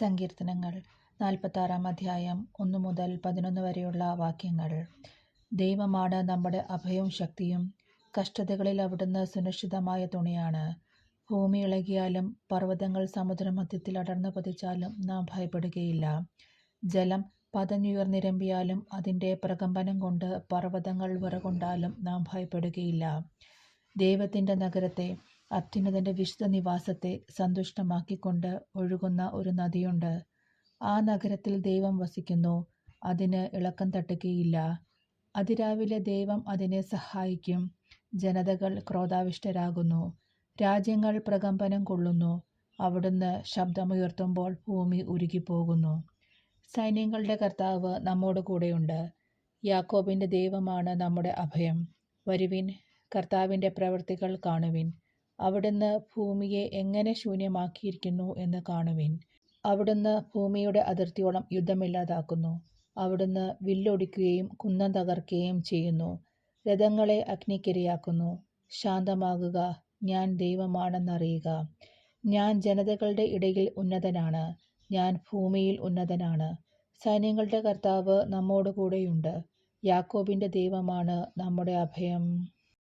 സങ്കീർത്തനങ്ങൾ 46 അധ്യായം 1 മുതൽ 11 വരെയുള്ള വാക്യങ്ങൾ. ദൈവമാണ് നമ്മുടെ അഭയവും ശക്തിയും. കഷ്ടതകളിൽ അവിടുന്ന് സുരക്ഷിതമായ തുണയാണ്. ഭൂമി ഇളകിയാലും പർവ്വതങ്ങൾ സമുദ്രമധ്യത്തിൽ അടർന്നു പതിച്ചാലും നാം ഭയപ്പെടുകയില്ല. ജലം പതഞ്ഞുയർന്നിരമ്പിയാലും അതിൻ്റെ പ്രകമ്പനം കൊണ്ട് പർവ്വതങ്ങൾ വിറകൊണ്ടാലും നാം ഭയപ്പെടുകയില്ല. ദൈവത്തിൻ്റെ നഗരത്തെ, അത്യുന്നതൻ്റെ വിശുദ്ധ നിവാസത്തെ സന്തുഷ്ടമാക്കിക്കൊണ്ട് ഒഴുകുന്ന ഒരു നദിയുണ്ട്. ആ നഗരത്തിൽ ദൈവം വസിക്കുന്നു, അതിന് ഇളക്കം തട്ടുകയില്ല. അതിരാവിലെ ദൈവം അതിനെ സഹായിക്കും. ജനതകൾ ക്രോധാവിഷ്ടരാകുന്നു, രാജ്യങ്ങൾ പ്രകമ്പനം കൊള്ളുന്നു. അവിടുന്ന് ശബ്ദമുയർത്തുമ്പോൾ ഭൂമി ഉരുകിപ്പോകുന്നു. സൈന്യങ്ങളുടെ കർത്താവ് നമ്മോട് കൂടെയുണ്ട്. യാക്കോബിൻ്റെ ദൈവമാണ് നമ്മുടെ അഭയം. വരുവിൻ, കർത്താവിൻ്റെ പ്രവൃത്തികൾ കാണുവിൻ. അവിടുന്ന് ഭൂമിയെ എങ്ങനെ ശൂന്യമാക്കിയിരിക്കുന്നു എന്ന് കാണുവിൻ. അവിടുന്ന് ഭൂമിയുടെ അതിർത്തിയോളം യുദ്ധമില്ലാതാക്കുന്നു. അവിടുന്ന് വില്ലൊടിക്കുകയും കുന്നം തകർക്കുകയും ചെയ്യുന്നു. രഥങ്ങളെ അഗ്നിക്കിരയാക്കുന്നു. ശാന്തമാകുക, ഞാൻ ദൈവമാണെന്നറിയുക. ഞാൻ ജനതകളുടെ ഇടയിൽ ഉന്നതനാണ്, ഞാൻ ഭൂമിയിൽ ഉന്നതനാണ്. സൈന്യങ്ങളുടെ കർത്താവ് നമ്മോട് കൂടെയുണ്ട്. യാക്കോബിൻ്റെ ദൈവമാണ് നമ്മുടെ അഭയം.